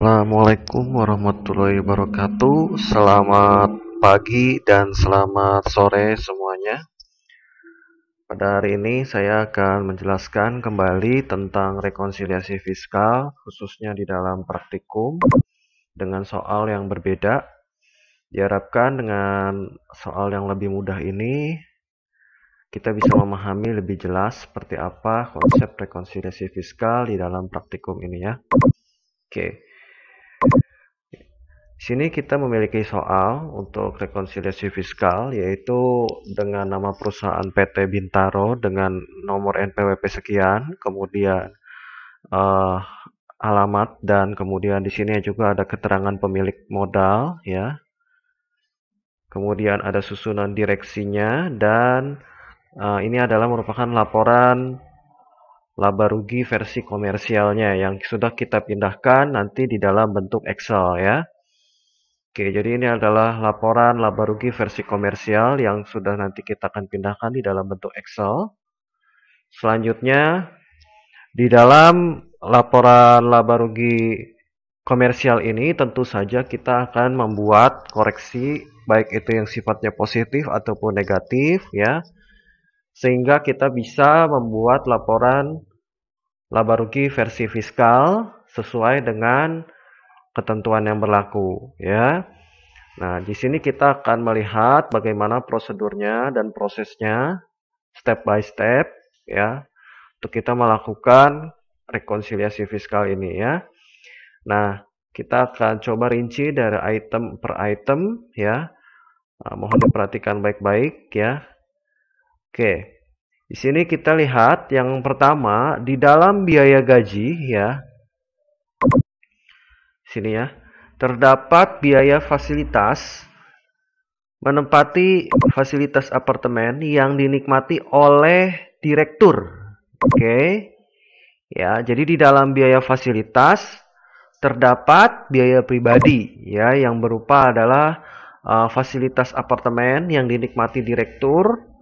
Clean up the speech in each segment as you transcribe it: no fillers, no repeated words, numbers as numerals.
Assalamualaikum warahmatullahi wabarakatuh. Selamat pagi dan selamat sore semuanya. Pada hari ini saya akan menjelaskan kembali tentang rekonsiliasi fiskal, khususnya di dalam praktikum, dengan soal yang berbeda. Diharapkan dengan soal yang lebih mudah ini, kita bisa memahami lebih jelas seperti apa konsep rekonsiliasi fiskal di dalam praktikum ini ya. Oke. Di sini kita memiliki soal untuk rekonsiliasi fiskal, yaitu dengan nama perusahaan PT Bintaro dengan nomor NPWP sekian, kemudian alamat, dan kemudian di sini juga ada keterangan pemilik modal, ya. Kemudian ada susunan direksinya, dan ini adalah merupakan laporan laba rugi versi komersialnya yang sudah kita pindahkan nanti di dalam bentuk Excel ya. Oke, jadi ini adalah laporan laba rugi versi komersial yang sudah nanti kita akan pindahkan di dalam bentuk Excel. Selanjutnya, di dalam laporan laba rugi komersial ini tentu saja kita akan membuat koreksi baik itu yang sifatnya positif ataupun negatif ya. Sehingga kita bisa membuat laporan laba rugi versi fiskal sesuai dengan ketentuan yang berlaku ya. Nah, di sini kita akan melihat bagaimana prosedurnya dan prosesnya step by step ya untuk kita melakukan rekonsiliasi fiskal ini ya. Nah, kita akan coba rinci dari item per item ya. Nah, mohon diperhatikan baik-baik ya. Oke. Di sini kita lihat yang pertama di dalam biaya gaji ya. Sini ya. Terdapat biaya fasilitas menempati fasilitas apartemen yang dinikmati oleh direktur. Oke. Ya, jadi di dalam biaya fasilitas terdapat biaya pribadi ya yang berupa adalah fasilitas apartemen yang dinikmati direktur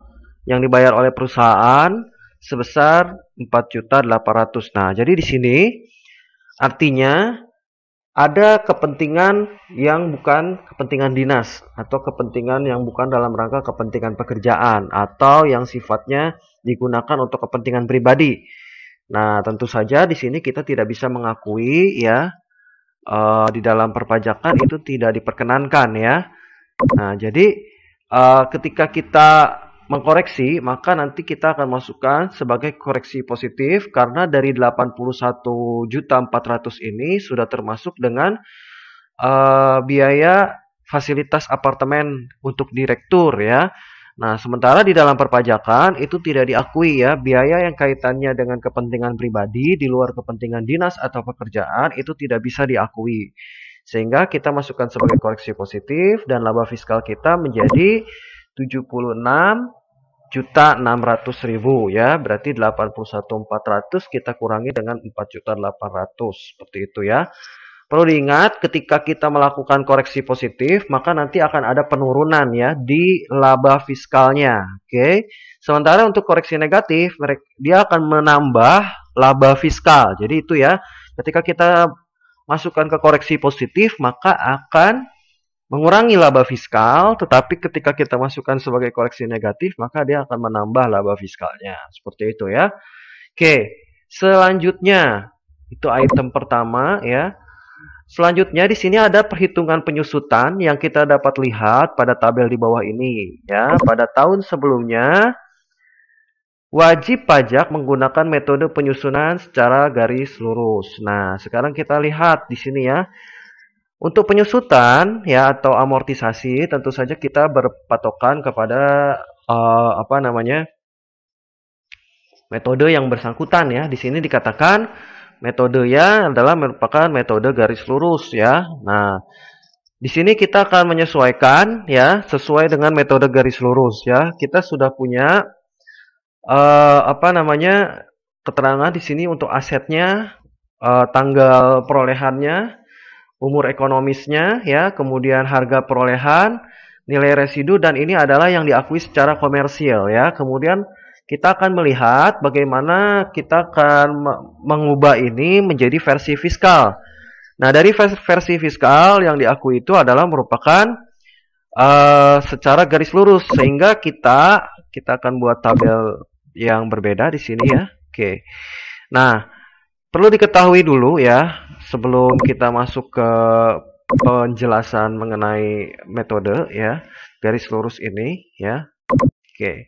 yang dibayar oleh perusahaan sebesar 4.800.000. Nah, jadi di sini artinya ada kepentingan yang bukan kepentingan dinas atau kepentingan yang bukan dalam rangka kepentingan pekerjaan atau yang sifatnya digunakan untuk kepentingan pribadi. Nah, tentu saja di sini kita tidak bisa mengakui ya di dalam perpajakan itu tidak diperkenankan ya. Nah, jadi ketika kita mengkoreksi, maka nanti kita akan masukkan sebagai koreksi positif karena dari 81.400.000 ini sudah termasuk dengan biaya fasilitas apartemen untuk direktur ya. Nah, sementara di dalam perpajakan itu tidak diakui ya, biaya yang kaitannya dengan kepentingan pribadi di luar kepentingan dinas atau pekerjaan itu tidak bisa diakui. Sehingga kita masukkan sebagai koreksi positif dan laba fiskal kita menjadi 76.600.000 ya, berarti 81.400 kita kurangi dengan 4.800 seperti itu ya. Perlu diingat ketika kita melakukan koreksi positif, maka nanti akan ada penurunan ya di laba fiskalnya. Oke. Sementara untuk koreksi negatif, dia akan menambah laba fiskal. Jadi itu ya, ketika kita masukkan ke koreksi positif, maka akan mengurangi laba fiskal, tetapi ketika kita masukkan sebagai koreksi negatif, maka dia akan menambah laba fiskalnya. Seperti itu ya. Oke, selanjutnya itu item pertama ya. Selanjutnya di sini ada perhitungan penyusutan yang kita dapat lihat pada tabel di bawah ini ya. Pada tahun sebelumnya wajib pajak menggunakan metode penyusunan secara garis lurus. Nah, sekarang kita lihat di sini ya. Untuk penyusutan ya atau amortisasi tentu saja kita berpatokan kepada metode yang bersangkutan ya. Di sini dikatakan metodenya adalah merupakan metode garis lurus ya. Nah, di sini kita akan menyesuaikan ya sesuai dengan metode garis lurus ya. Kita sudah punya keterangan di sini untuk asetnya, tanggal perolehannya, umur ekonomisnya ya, kemudian harga perolehan, nilai residu, dan ini adalah yang diakui secara komersial ya. Kemudian kita akan melihat bagaimana kita akan mengubah ini menjadi versi fiskal. Nah, dari versi fiskal yang diakui itu adalah merupakan secara garis lurus, sehingga kita akan buat tabel yang berbeda di sini ya. Oke. Nah, perlu diketahui dulu ya, sebelum kita masuk ke penjelasan mengenai metode ya, garis lurus ini ya. Oke.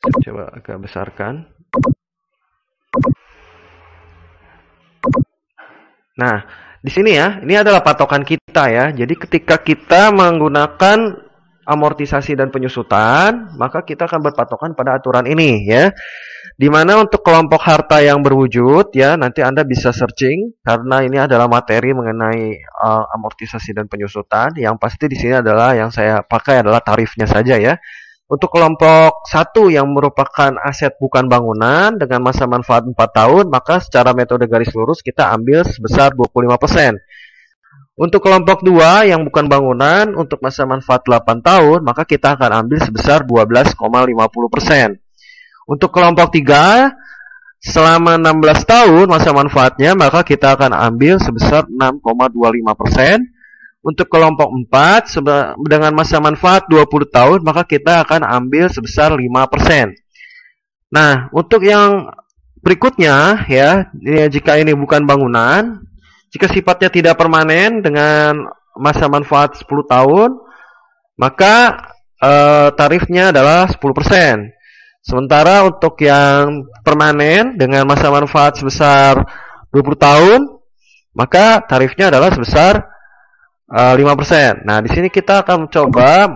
Saya coba agak besarkan. Nah, di sini ya, ini adalah patokan kita ya. Jadi ketika kita menggunakan amortisasi dan penyusutan, maka kita akan berpatokan pada aturan ini ya. Dimana untuk kelompok harta yang berwujud ya, nanti Anda bisa searching karena ini adalah materi mengenai amortisasi dan penyusutan. Yang pasti di sini adalah yang saya pakai adalah tarifnya saja ya. Untuk kelompok 1 yang merupakan aset bukan bangunan dengan masa manfaat 4 tahun, maka secara metode garis lurus kita ambil sebesar 25%. Untuk kelompok 2 yang bukan bangunan untuk masa manfaat 8 tahun, maka kita akan ambil sebesar 12,50%. Untuk kelompok 3 selama 16 tahun masa manfaatnya, maka kita akan ambil sebesar 6,25%. Untuk kelompok 4 dengan masa manfaat 20 tahun, maka kita akan ambil sebesar 5%. Nah, untuk yang berikutnya ya, jika ini bukan bangunan, jika sifatnya tidak permanen dengan masa manfaat 10 tahun, maka tarifnya adalah 10%. Sementara untuk yang permanen dengan masa manfaat sebesar 20 tahun, maka tarifnya adalah sebesar 5%. Nah, di sini kita akan coba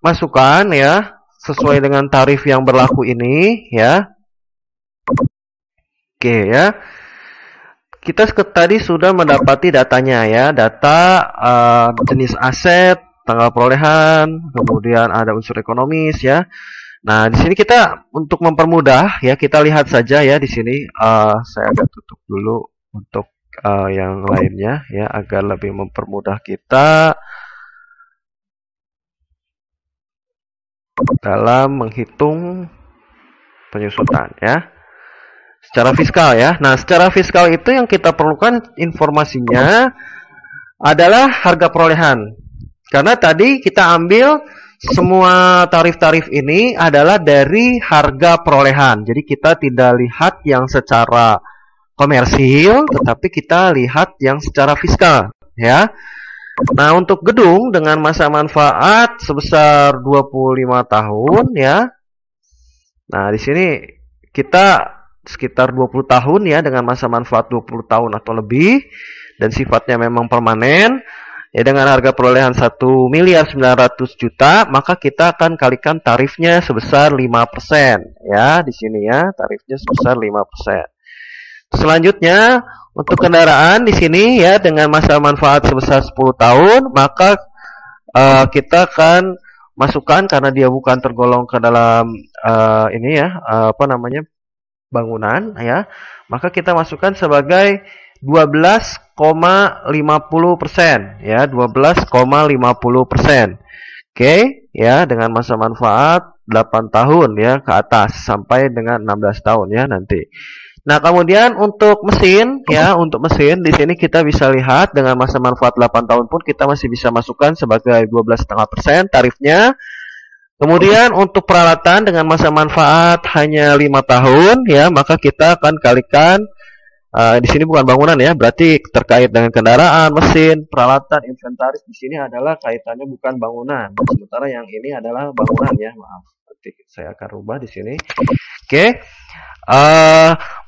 masukkan ya sesuai dengan tarif yang berlaku ini ya. Oke ya. Kita tadi sudah mendapati datanya ya, data jenis aset, tanggal perolehan, kemudian ada unsur ekonomis ya. Nah, di sini kita untuk mempermudah ya, kita lihat saja ya di sini. Saya agak tutup dulu untuk yang lainnya ya, agar lebih mempermudah kita dalam menghitung penyusutan ya. Secara fiskal ya. Nah, secara fiskal itu yang kita perlukan informasinya adalah harga perolehan. Karena tadi kita ambil semua tarif-tarif ini adalah dari harga perolehan. Jadi kita tidak lihat yang secara komersil, tetapi kita lihat yang secara fiskal ya. Nah, untuk gedung dengan masa manfaat sebesar 25 tahun ya. Nah, di sini kita sekitar 20 tahun ya, dengan masa manfaat 20 tahun atau lebih, dan sifatnya memang permanen ya, dengan harga perolehan 1.900.000.000, maka kita akan kalikan tarifnya sebesar 5% ya, di sini ya, tarifnya sebesar 5%. Selanjutnya untuk kendaraan di sini ya, dengan masa manfaat sebesar 10 tahun, maka kita akan masukkan, karena dia bukan tergolong ke dalam ini ya, bangunan ya, maka kita masukkan sebagai 12,50% ya, 12,50%. Oke ya, dengan masa manfaat 8 tahun ya ke atas sampai dengan 16 tahun ya nanti. Nah, kemudian untuk mesin ya, untuk mesin di sini kita bisa lihat dengan masa manfaat 8 tahun pun kita masih bisa masukkan sebagai 12,5% tarifnya. Kemudian untuk peralatan dengan masa manfaat hanya 5 tahun ya, maka kita akan kalikan di sini bukan bangunan ya, berarti terkait dengan kendaraan, mesin, peralatan, inventaris di sini adalah kaitannya bukan bangunan. Sementara yang ini adalah bangunan ya, maaf. Nanti saya akan rubah di sini. Oke.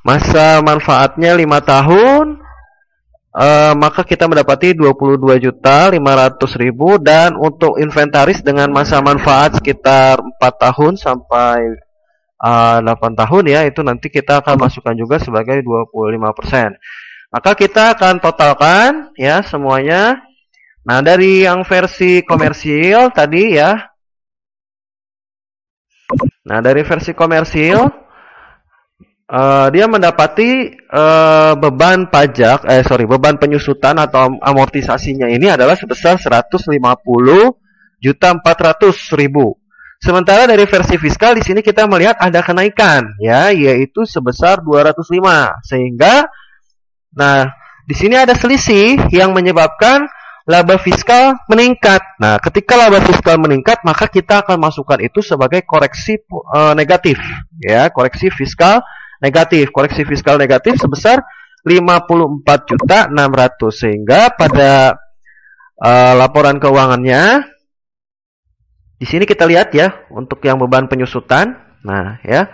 Masa manfaatnya 5 tahun, maka kita mendapati 22.500.000, dan untuk inventaris dengan masa manfaat sekitar 4 tahun sampai 8 tahun ya, itu nanti kita akan masukkan juga sebagai 25%. Maka kita akan totalkan ya semuanya. Nah, dari yang versi komersil tadi ya. Nah, dari versi komersil dia mendapati beban penyusutan atau amortisasinya ini adalah sebesar 150.400.000. Sementara dari versi fiskal di sini kita melihat ada kenaikan ya, yaitu sebesar 205. Sehingga nah, di sini ada selisih yang menyebabkan laba fiskal meningkat. Nah, ketika laba fiskal meningkat, maka kita akan masukkan itu sebagai koreksi negatif, ya, koreksi fiskal negatif. Koreksi fiskal negatif sebesar 54.600.000, sehingga pada laporan keuangannya di sini kita lihat ya untuk yang beban penyusutan. Nah, ya.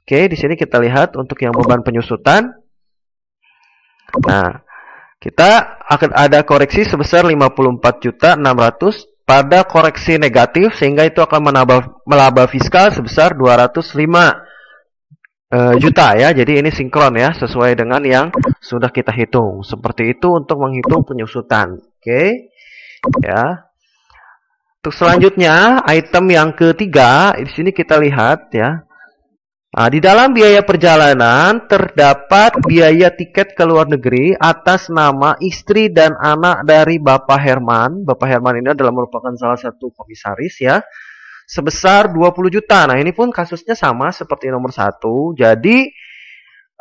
Oke, di sini kita lihat untuk yang beban penyusutan. Nah, kita akan ada koreksi sebesar 54.600.000 pada koreksi negatif, sehingga itu akan melaba fiskal sebesar 205 juta ya. Jadi ini sinkron ya, sesuai dengan yang sudah kita hitung. Seperti itu untuk menghitung penyusutan. Oke. Ya. Untuk selanjutnya, item yang ketiga, di sini kita lihat ya. Nah, di dalam biaya perjalanan terdapat biaya tiket ke luar negeri atas nama istri dan anak dari Bapak Herman. Bapak Herman ini adalah merupakan salah satu komisaris ya. Sebesar 20 juta. Nah, ini pun kasusnya sama seperti nomor 1. Jadi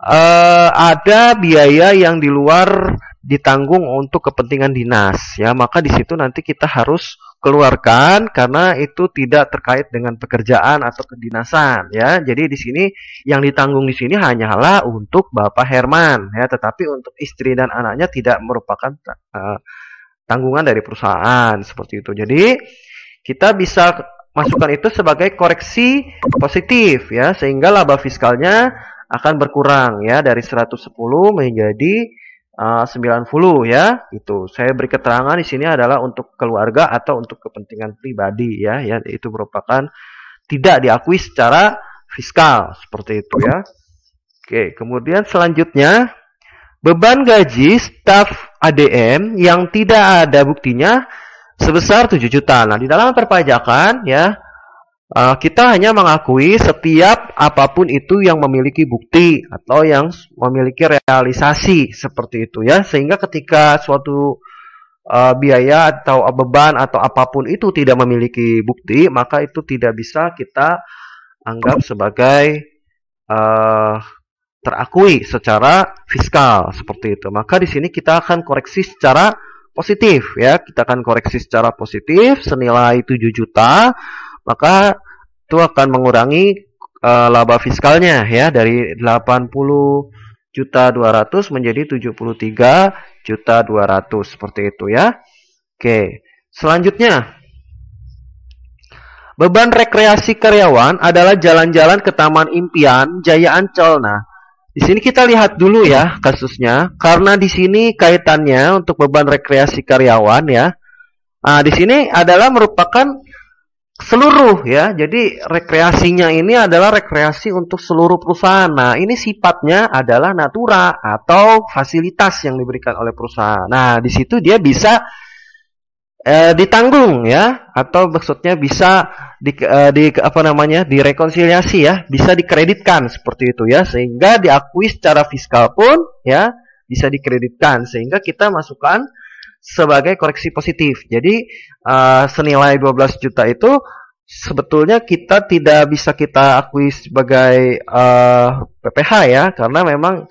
ada biaya yang di luar ditanggung untuk kepentingan dinas ya, maka di situ nanti kita harus keluarkan karena itu tidak terkait dengan pekerjaan atau kedinasan ya. Jadi di sini yang ditanggung di sini hanyalah untuk Bapak Herman ya, tetapi untuk istri dan anaknya tidak merupakan tanggungan dari perusahaan seperti itu. Jadi kita bisa masukkan itu sebagai koreksi positif ya, sehingga laba fiskalnya akan berkurang ya dari 110 menjadi 90 ya. Itu saya beri keterangan di sini adalah untuk keluarga atau untuk kepentingan pribadi ya, itu merupakan tidak diakui secara fiskal seperti itu ya. Oke, kemudian selanjutnya beban gaji staf ADM yang tidak ada buktinya sebesar 7 juta. Nah, di dalam perpajakan ya, kita hanya mengakui setiap apapun itu yang memiliki bukti atau yang memiliki realisasi seperti itu ya, sehingga ketika suatu biaya atau beban atau apapun itu tidak memiliki bukti, maka itu tidak bisa kita anggap sebagai terakui secara fiskal seperti itu. Maka di sini kita akan koreksi secara positif ya, kita akan koreksi secara positif senilai 7 juta. Maka itu akan mengurangi laba fiskalnya ya dari 80.200.000 menjadi 73.200.000 seperti itu ya. Oke, selanjutnya beban rekreasi karyawan adalah jalan-jalan ke Taman Impian Jaya Ancol. Nah, di sini kita lihat dulu ya kasusnya, karena di sini kaitannya untuk beban rekreasi karyawan ya. Nah, di sini adalah merupakan seluruh ya, jadi rekreasinya ini adalah rekreasi untuk seluruh perusahaan. Nah, ini sifatnya adalah natura atau fasilitas yang diberikan oleh perusahaan. Nah, di situ dia bisa ditanggung ya, atau maksudnya bisa direkonsiliasi ya, bisa dikreditkan seperti itu ya, sehingga diakui secara fiskal pun ya bisa dikreditkan, sehingga kita masukkan sebagai koreksi positif. Jadi senilai 12 juta itu sebetulnya kita tidak bisa kita akui sebagai PPh ya, karena memang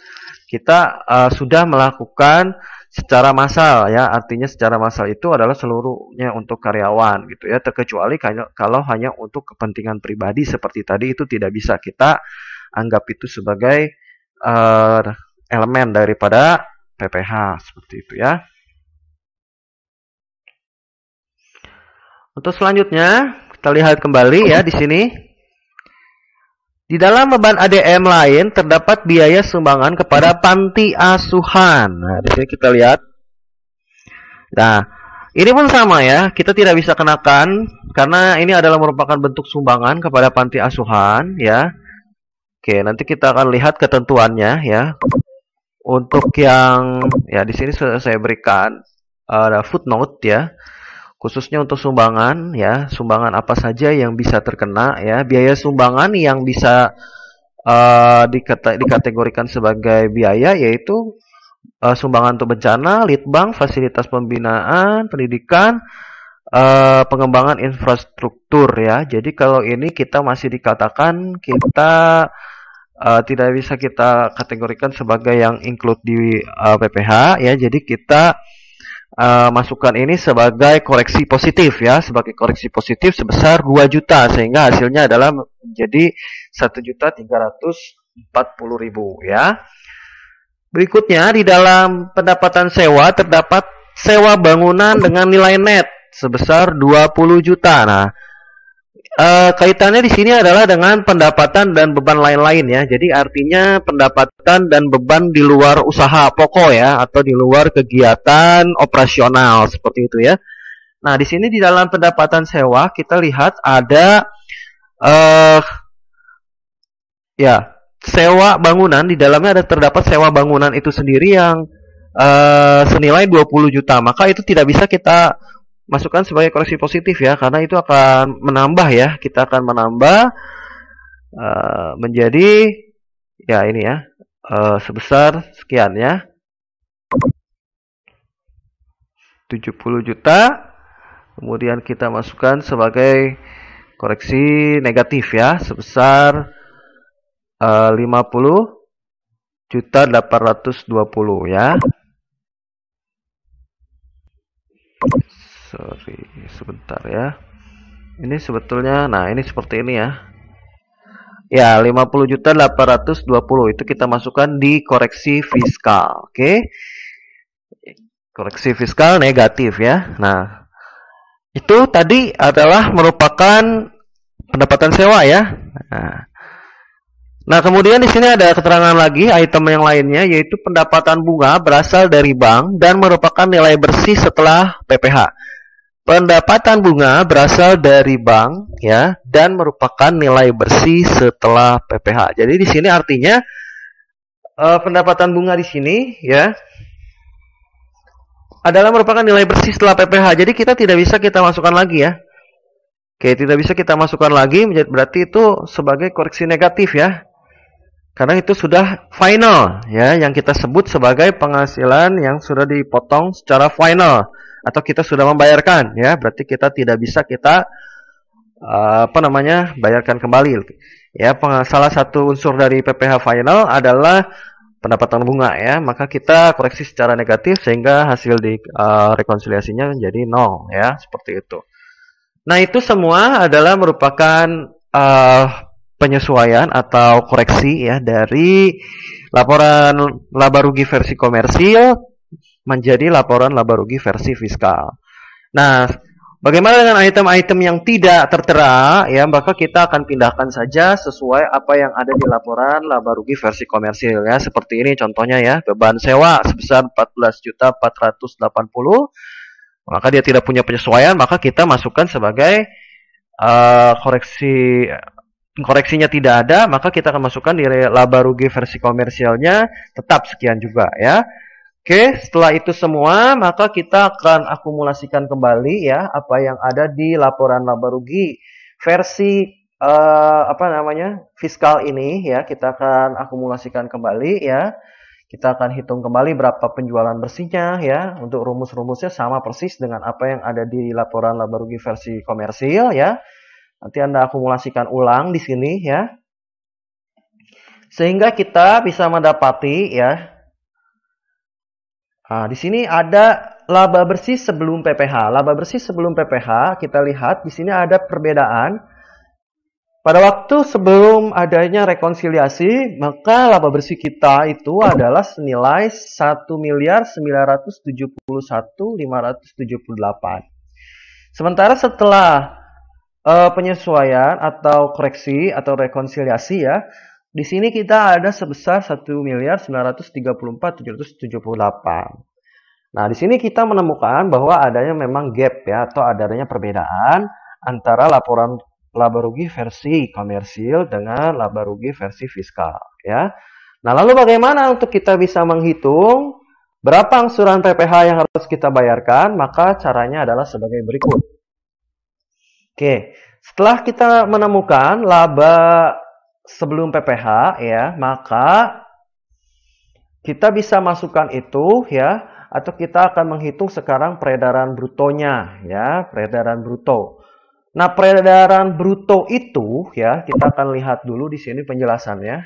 kita sudah melakukan secara massal ya, artinya secara massal itu adalah seluruhnya untuk karyawan gitu ya, terkecuali kalau hanya untuk kepentingan pribadi seperti tadi, itu tidak bisa kita anggap itu sebagai elemen daripada PPh seperti itu ya. Untuk selanjutnya, kita lihat kembali ya di sini. Di dalam beban ADM lain terdapat biaya sumbangan kepada panti asuhan. Nah, di sini kita lihat. Nah, ini pun sama ya, kita tidak bisa kenakan karena ini adalah merupakan bentuk sumbangan kepada panti asuhan ya. Oke, nanti kita akan lihat ketentuannya ya. Untuk yang ya di sini sudah saya berikan ada footnote ya. Khususnya untuk sumbangan ya, sumbangan apa saja yang bisa terkena ya. Biaya sumbangan yang bisa dikategorikan sebagai biaya yaitu sumbangan untuk bencana, litbang, fasilitas pembinaan, pendidikan, pengembangan infrastruktur ya. Jadi kalau ini kita masih dikatakan kita tidak bisa kita kategorikan sebagai yang include di PPh ya. Jadi kita masukkan ini sebagai koreksi positif ya, sebagai koreksi positif sebesar 2 juta sehingga hasilnya adalah menjadi 1.340.000 ya. Berikutnya di dalam pendapatan sewa terdapat sewa bangunan dengan nilai net sebesar 20 juta. Nah, kaitannya di sini adalah dengan pendapatan dan beban lain-lain ya. Jadi artinya pendapatan dan beban di luar usaha pokok ya, atau di luar kegiatan operasional seperti itu ya. Nah, di sini di dalam pendapatan sewa kita lihat ada ya, sewa bangunan. Di dalamnya ada terdapat sewa bangunan itu sendiri yang senilai 20 juta. Maka itu tidak bisa kita masukkan sebagai koreksi positif ya, karena itu akan menambah ya, kita akan menambah menjadi ya ini ya sebesar sekian ya, 70 juta. Kemudian kita masukkan sebagai koreksi negatif ya, sebesar 50.820 ya. Sorry, sebentar ya. Ini sebetulnya, nah ini seperti ini ya. Ya, 50.820 itu kita masukkan di koreksi fiskal. Oke. Koreksi fiskal negatif ya. Nah, itu tadi adalah merupakan pendapatan sewa ya. Nah, kemudian di sini ada keterangan lagi item yang lainnya, yaitu pendapatan bunga berasal dari bank dan merupakan nilai bersih setelah PPh. Pendapatan bunga berasal dari bank ya dan merupakan nilai bersih setelah PPh. Jadi di sini artinya pendapatan bunga di sini ya adalah merupakan nilai bersih setelah PPh. Jadi kita tidak bisa kita masukkan lagi ya. Oke, tidak bisa kita masukkan lagi, berarti itu sebagai koreksi negatif ya. Karena itu sudah final ya, yang kita sebut sebagai penghasilan yang sudah dipotong secara final. Atau kita sudah membayarkan ya, berarti kita tidak bisa kita bayarkan kembali ya. Salah satu unsur dari PPh final adalah pendapatan bunga ya, maka kita koreksi secara negatif sehingga hasil di rekonsiliasinya menjadi 0 ya, seperti itu. Nah, itu semua adalah merupakan penyesuaian atau koreksi ya dari laporan laba rugi versi komersil menjadi laporan laba rugi versi fiskal. Nah, bagaimana dengan item-item yang tidak tertera ya, maka kita akan pindahkan saja sesuai apa yang ada di laporan laba rugi versi komersil ya. Seperti ini contohnya ya, beban sewa sebesar 14.480, maka dia tidak punya penyesuaian, maka kita masukkan sebagai koreksinya tidak ada, maka kita akan masukkan di laba rugi versi komersialnya tetap sekian juga ya. Oke, setelah itu semua, maka kita akan akumulasikan kembali ya apa yang ada di laporan laba rugi versi fiskal ini ya. Kita akan akumulasikan kembali ya. Kita akan hitung kembali berapa penjualan bersihnya ya. Untuk rumus-rumusnya sama persis dengan apa yang ada di laporan laba rugi versi komersil ya. Nanti Anda akumulasikan ulang di sini ya. Sehingga kita bisa mendapati ya. Nah, di sini ada laba bersih sebelum PPh. Laba bersih sebelum PPh, kita lihat di sini ada perbedaan. Pada waktu sebelum adanya rekonsiliasi, maka laba bersih kita itu adalah senilai 1.991.578. Sementara setelah penyesuaian atau koreksi atau rekonsiliasi ya, di sini kita ada sebesar 1.934.778. Nah, di sini kita menemukan bahwa adanya memang gap ya, atau adanya perbedaan antara laporan laba rugi versi komersil dengan laba rugi versi fiskal ya. Nah, lalu bagaimana untuk kita bisa menghitung berapa angsuran PPh yang harus kita bayarkan? Maka caranya adalah sebagai berikut. Oke, setelah kita menemukan laba sebelum PPh ya, maka kita bisa masukkan itu ya, atau kita akan menghitung sekarang peredaran brutonya ya, peredaran bruto. Nah, peredaran bruto itu ya, kita akan lihat dulu di sini penjelasannya.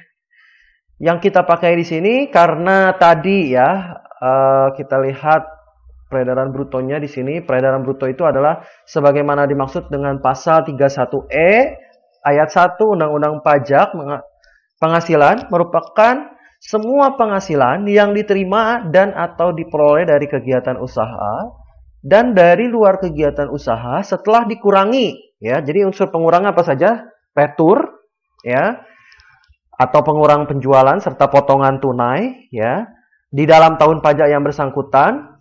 Yang kita pakai di sini karena tadi ya kita lihat peredaran brutonya di sini. Peredaran bruto itu adalah sebagaimana dimaksud dengan pasal 31E ayat 1 Undang-Undang Pajak penghasilan merupakan semua penghasilan yang diterima dan atau diperoleh dari kegiatan usaha dan dari luar kegiatan usaha setelah dikurangi ya. Jadi unsur pengurang apa saja? Retur ya, atau pengurang penjualan serta potongan tunai ya di dalam tahun pajak yang bersangkutan.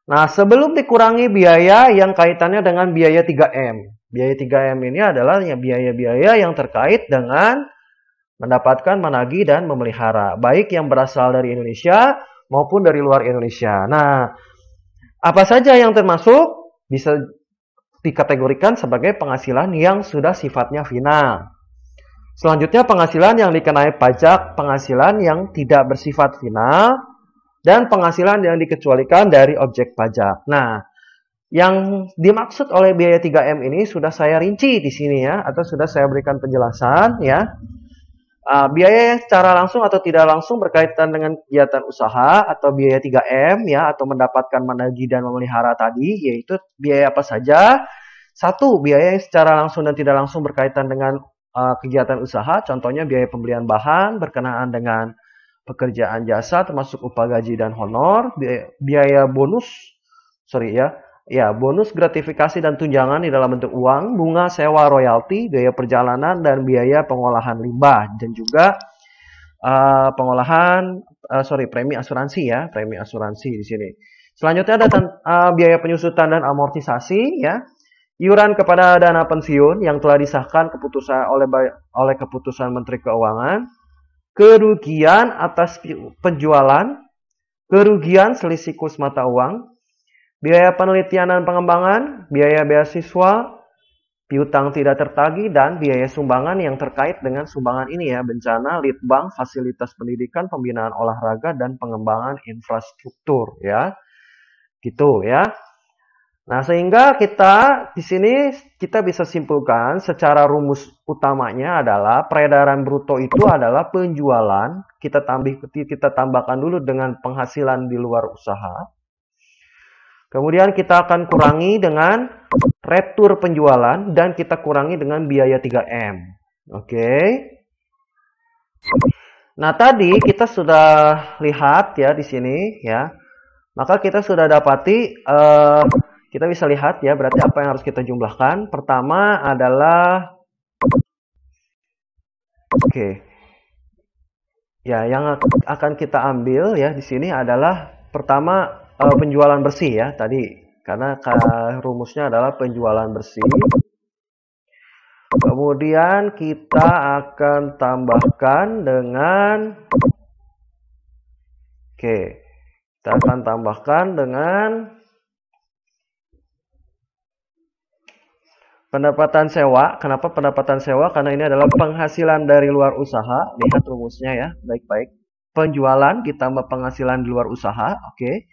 Nah, sebelum dikurangi biaya yang kaitannya dengan biaya 3M. Biaya 3M ini adalah ya biaya-biaya yang terkait dengan mendapatkan, menagih, dan memelihara. Baik yang berasal dari Indonesia maupun dari luar Indonesia. Nah, apa saja yang termasuk bisa dikategorikan sebagai penghasilan yang sudah sifatnya final. Selanjutnya penghasilan yang dikenai pajak, penghasilan yang tidak bersifat final, dan penghasilan yang dikecualikan dari objek pajak. Nah, yang dimaksud oleh biaya 3M ini sudah saya rinci di sini ya, atau sudah saya berikan penjelasan ya. Biaya secara langsung atau tidak langsung berkaitan dengan kegiatan usaha atau biaya 3M ya, atau mendapatkan, menagih, dan memelihara tadi, yaitu biaya apa saja. Satu, biaya yang secara langsung dan tidak langsung berkaitan dengan kegiatan usaha, contohnya biaya pembelian bahan berkenaan dengan pekerjaan jasa termasuk upah gaji dan honor, biaya bonus, bonus gratifikasi dan tunjangan di dalam bentuk uang, bunga sewa royalti, biaya perjalanan dan biaya pengolahan limbah dan juga premi asuransi ya, premi asuransi di sini. Selanjutnya ada biaya penyusutan dan amortisasi ya. Iuran kepada dana pensiun yang telah disahkan oleh keputusan Menteri Keuangan, kerugian atas penjualan, kerugian selisih kurs mata uang, biaya penelitian dan pengembangan, biaya beasiswa, piutang tidak tertagih, dan biaya sumbangan yang terkait dengan sumbangan ini ya, bencana, litbang, fasilitas pendidikan, pembinaan olahraga, dan pengembangan infrastruktur ya. Gitu ya. Nah, sehingga di sini kita bisa simpulkan secara rumus utamanya adalah peredaran bruto itu adalah penjualan, kita tambahkan dulu dengan penghasilan di luar usaha. Kemudian kita akan kurangi dengan retur penjualan dan kita kurangi dengan biaya 3M. Oke. Nah, tadi kita sudah lihat ya di sini ya. Maka kita sudah dapati kita bisa lihat ya, berarti apa yang harus kita jumlahkan. Pertama adalah ya, yang akan kita ambil ya di sini adalah pertama penjualan bersih ya tadi, karena rumusnya adalah penjualan bersih. Kemudian kita akan tambahkan dengan pendapatan sewa. Kenapa pendapatan sewa? Karena ini adalah penghasilan dari luar usaha. Lihat rumusnya ya, baik-baik. Penjualan ditambah penghasilan di luar usaha. Oke.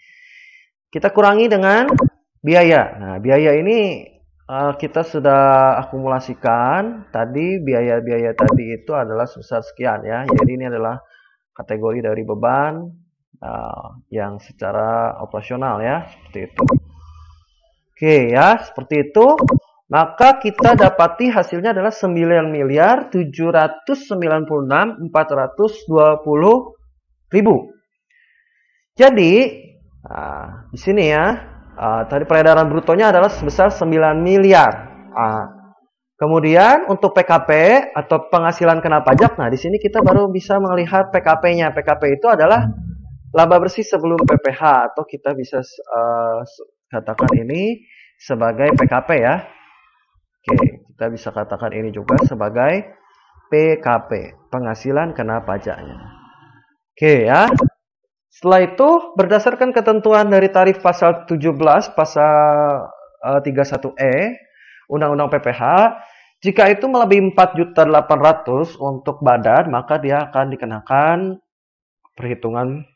Kita kurangi dengan biaya. Nah, biaya ini kita sudah akumulasikan. Tadi biaya-biaya tadi itu adalah sebesar sekian ya. Jadi ini adalah kategori dari beban yang secara operasional ya, seperti itu. Oke ya, seperti itu. Maka kita dapati hasilnya adalah 9.796.420.000. Jadi, di sini ya, tadi peredaran brutonya adalah sebesar 9 miliar. Kemudian untuk PKP atau penghasilan kena pajak, nah di sini kita baru bisa melihat PKP-nya. PKP itu adalah laba bersih sebelum PPh, atau kita bisa katakan ini sebagai PKP ya. Oke, kita bisa katakan ini juga sebagai PKP, penghasilan kena pajaknya. Oke ya. Setelah itu, berdasarkan ketentuan dari tarif pasal 17, pasal 31E, Undang-Undang PPh, jika itu melebihi 4.800.000 untuk badan, maka dia akan dikenakan perhitungan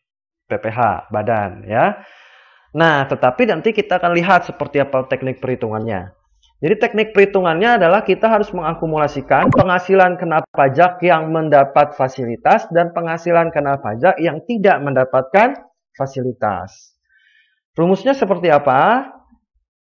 PPh badan ya. Nah, tetapi nanti kita akan lihat seperti apa teknik perhitungannya. Jadi teknik perhitungannya adalah kita harus mengakumulasikan penghasilan kena pajak yang mendapat fasilitas dan penghasilan kena pajak yang tidak mendapatkan fasilitas. Rumusnya seperti apa?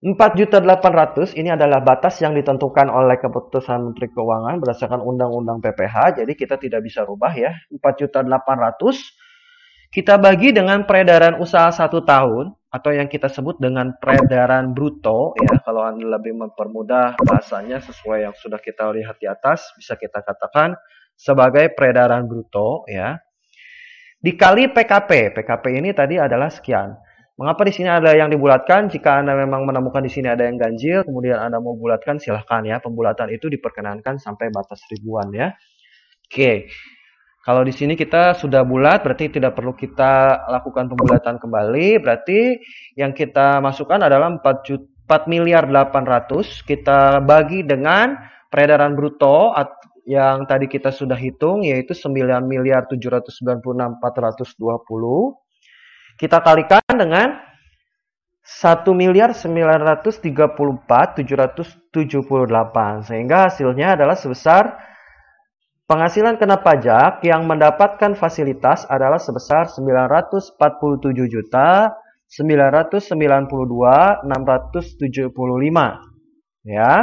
4.800.000 ini adalah batas yang ditentukan oleh keputusan Menteri Keuangan berdasarkan Undang-Undang PPH. Jadi kita tidak bisa rubah ya. 4.800.000 kita bagi dengan peredaran usaha 1 tahun atau yang kita sebut dengan peredaran bruto ya. Kalau Anda lebih mempermudah bahasanya sesuai yang sudah kita lihat di atas, bisa kita katakan sebagai peredaran bruto ya. Dikali PKP. PKP ini tadi adalah sekian. Mengapa di sini ada yang dibulatkan? Jika Anda memang menemukan di sini ada yang ganjil, kemudian Anda mau bulatkan, silahkan ya. Pembulatan itu diperkenankan sampai batas ribuan ya. Oke. Kalau di sini kita sudah bulat, berarti tidak perlu kita lakukan pembulatan kembali. Berarti yang kita masukkan adalah 4.800.000. Kita bagi dengan peredaran bruto yang tadi kita sudah hitung, yaitu 9.796.420. Kita kalikan dengan 1.934.778. Sehingga hasilnya adalah sebesar penghasilan kena pajak yang mendapatkan fasilitas adalah sebesar 949.992.675 ya.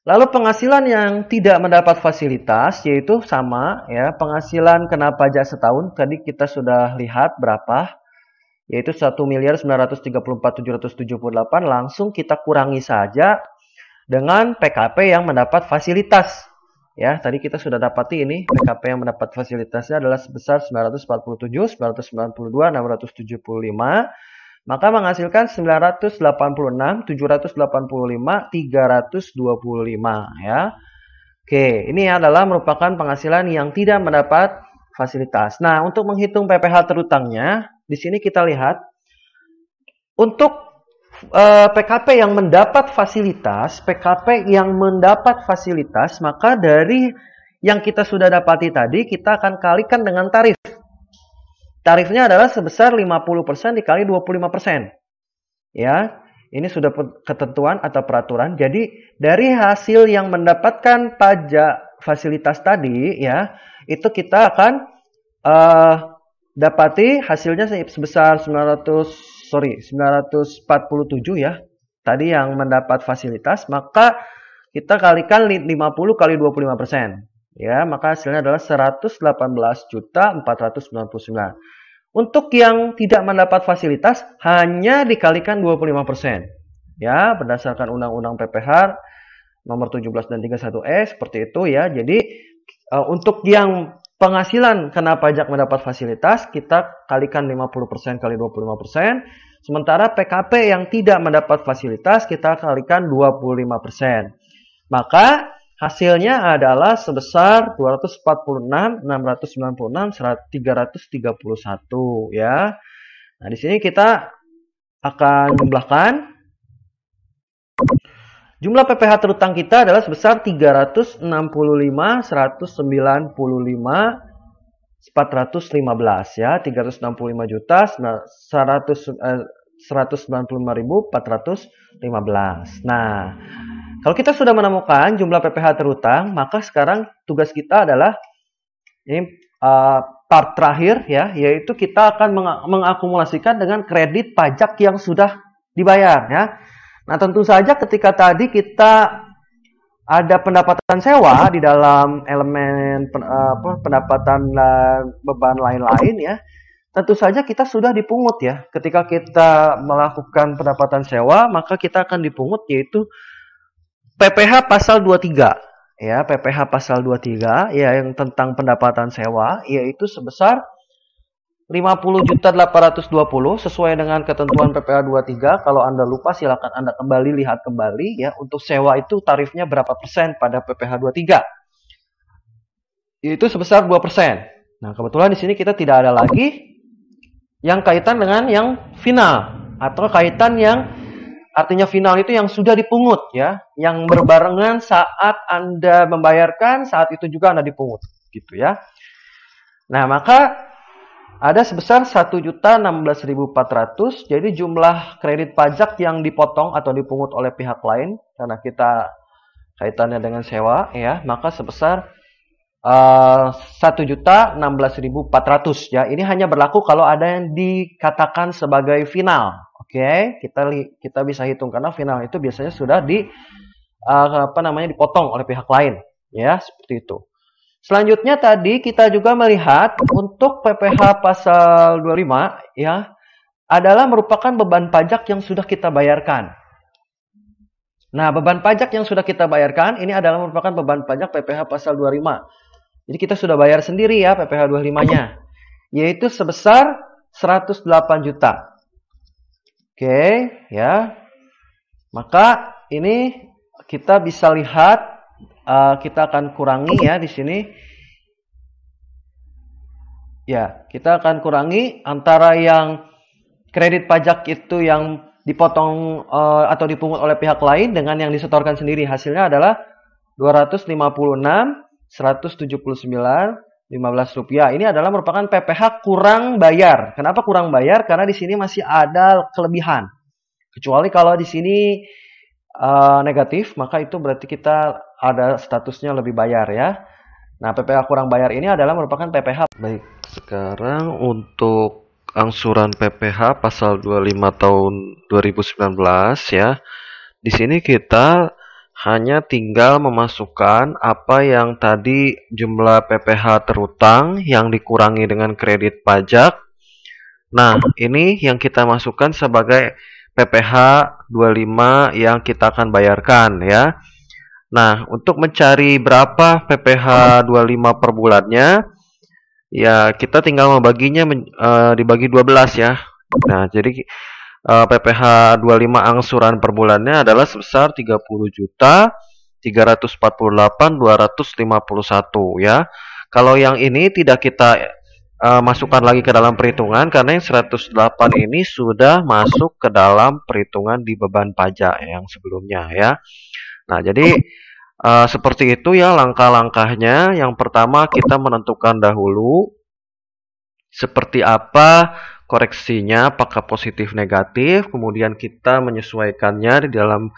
Lalu penghasilan yang tidak mendapat fasilitas yaitu sama ya, penghasilan kena pajak setahun tadi kita sudah lihat berapa, yaitu 1.934.778, langsung kita kurangi saja dengan PKP yang mendapat fasilitas. Ya, tadi kita sudah dapati ini PKP yang mendapat fasilitasnya adalah sebesar 947, 992, 675. Maka menghasilkan 986, 785, 325 ya. Oke, ini adalah merupakan penghasilan yang tidak mendapat fasilitas. Nah, untuk menghitung PPh terhutangnya, di sini kita lihat untuk PKP yang mendapat fasilitas, maka dari yang kita sudah dapati tadi kita akan kalikan dengan tarif. Tarifnya adalah sebesar 50% dikali 25%. Ya, ini sudah ketentuan atau peraturan. Jadi, dari hasil yang mendapatkan pajak fasilitas tadi, ya, itu kita akan dapati hasilnya sebesar 947 ya. Tadi yang mendapat fasilitas, maka kita kalikan 50 kali 25%. Ya, maka hasilnya adalah 118.499. Untuk yang tidak mendapat fasilitas hanya dikalikan 25%. Ya, berdasarkan Undang-Undang PPH nomor 17 dan 31E seperti itu ya. Jadi untuk yang penghasilan kena pajak mendapat fasilitas kita kalikan 50% kali 25%. Sementara PKP yang tidak mendapat fasilitas kita kalikan 25%. Maka hasilnya adalah sebesar 246.696.331 ya. Nah, di sini kita akan jumlahkan. Jumlah PPh terhutang kita adalah sebesar 365.195.415 ya. 365.195.415. Nah, kalau kita sudah menemukan jumlah PPh terhutang, maka sekarang tugas kita adalah ini part terakhir ya, yaitu kita akan mengakumulasikan dengan kredit pajak yang sudah dibayar ya. Nah, tentu saja ketika tadi kita ada pendapatan sewa di dalam elemen pendapatan dan beban lain-lain ya. Tentu saja kita sudah dipungut ya. Ketika kita melakukan pendapatan sewa, maka kita akan dipungut yaitu PPh pasal 23 ya, PPh pasal 23 ya yang tentang pendapatan sewa yaitu sebesar 50.820 sesuai dengan ketentuan PPh 23. Kalau Anda lupa silakan Anda kembali lihat kembali ya, untuk sewa itu tarifnya berapa persen pada PPh 23. Yaitu sebesar 2%. Nah, kebetulan di sini kita tidak ada lagi yang kaitan dengan yang final atau kaitan yang artinya final itu yang sudah dipungut ya, yang berbarengan saat Anda membayarkan, saat itu juga Anda dipungut gitu ya. Nah, maka ada sebesar 1.016.400. Jadi jumlah kredit pajak yang dipotong atau dipungut oleh pihak lain karena kita kaitannya dengan sewa ya, maka sebesar 1.016.400 ya. Ini hanya berlaku kalau ada yang dikatakan sebagai final. Oke, kita bisa hitung karena final itu biasanya sudah dipotong oleh pihak lain ya, seperti itu. Selanjutnya tadi kita juga melihat untuk PPh pasal 25 ya adalah merupakan beban pajak yang sudah kita bayarkan. Nah, beban pajak yang sudah kita bayarkan ini adalah merupakan beban pajak PPh pasal 25. Jadi kita sudah bayar sendiri ya PPh 25-nya, yaitu sebesar 108 juta. Oke, ya. Maka ini kita bisa lihat kita akan kurangi ya di sini. Ya, kita akan kurangi antara yang kredit pajak itu yang dipotong atau dipungut oleh pihak lain dengan yang disetorkan sendiri. Hasilnya adalah 256.179.15 rupiah. Ini adalah merupakan PPh kurang bayar. Kenapa kurang bayar? Karena di sini masih ada kelebihan. Kecuali kalau di sini negatif, maka itu berarti kita ada statusnya lebih bayar ya. Nah, PPh kurang bayar ini adalah merupakan PPh. Baik, sekarang untuk angsuran PPh pasal 25 tahun 2019 ya. Di sini kita hanya tinggal memasukkan apa yang tadi jumlah PPh terutang yang dikurangi dengan kredit pajak. Nah, ini yang kita masukkan sebagai PPh 25 yang kita akan bayarkan ya. Nah, untuk mencari berapa PPh 25 per bulannya, ya kita tinggal membaginya dibagi 12 ya. Nah, jadi PPh 25 angsuran per bulannya adalah sebesar 30.348.251 ya. Kalau yang ini tidak kita masukkan lagi ke dalam perhitungan karena yang 108 ini sudah masuk ke dalam perhitungan di beban pajak yang sebelumnya ya. Nah, jadi seperti itu ya langkah-langkahnya. Yang pertama kita menentukan dahulu seperti apa koreksinya, apakah positif negatif. Kemudian kita menyesuaikannya di dalam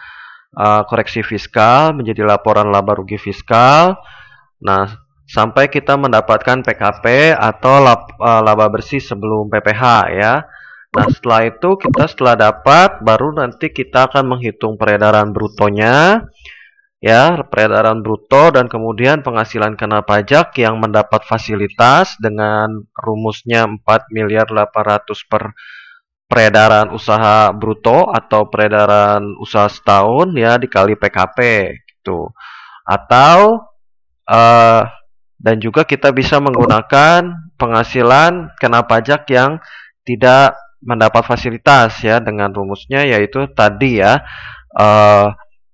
koreksi fiskal menjadi laporan laba rugi fiskal. Nah, sampai kita mendapatkan PKP atau laba bersih sebelum PPh ya. Nah, setelah itu setelah dapat baru nanti kita akan menghitung peredaran brutonya ya, peredaran bruto dan kemudian penghasilan kena pajak yang mendapat fasilitas dengan rumusnya 4.800.000.000 per peredaran usaha bruto atau peredaran usaha setahun ya dikali PKP gitu. Atau dan juga kita bisa menggunakan penghasilan kena pajak yang tidak mendapat fasilitas ya dengan rumusnya yaitu tadi ya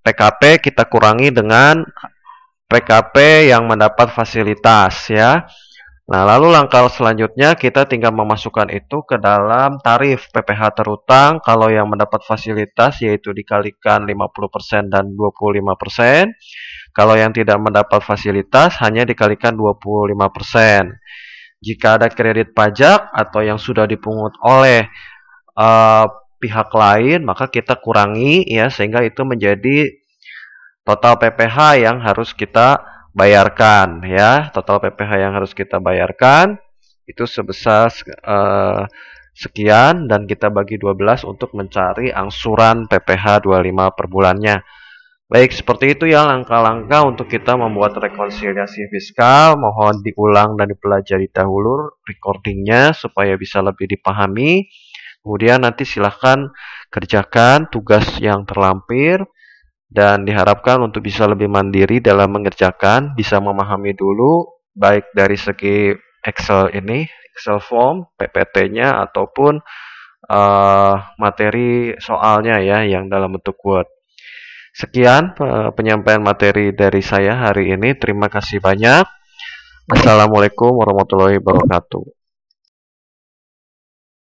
PKP kita kurangi dengan PKP yang mendapat fasilitas ya. Nah, lalu langkah selanjutnya kita tinggal memasukkan itu ke dalam tarif PPh terutang. Kalau yang mendapat fasilitas yaitu dikalikan 50% dan 25%. Kalau yang tidak mendapat fasilitas hanya dikalikan 25%. Jika ada kredit pajak atau yang sudah dipungut oleh pihak lain, maka kita kurangi ya sehingga itu menjadi total PPh yang harus kita bayarkan ya. Total PPh yang harus kita bayarkan itu sebesar sekian dan kita bagi 12 untuk mencari angsuran PPh 25 per bulannya. Baik, seperti itu ya langkah-langkah untuk kita membuat rekonsiliasi fiskal. Mohon diulang dan dipelajari dahulu recordingnya supaya bisa lebih dipahami. Kemudian nanti silahkan kerjakan tugas yang terlampir dan diharapkan untuk bisa lebih mandiri dalam mengerjakan, bisa memahami dulu baik dari segi Excel ini, Excel form, PPT-nya ataupun materi soalnya ya yang dalam bentuk Word. Sekian penyampaian materi dari saya hari ini. Terima kasih banyak. Assalamualaikum warahmatullahi wabarakatuh.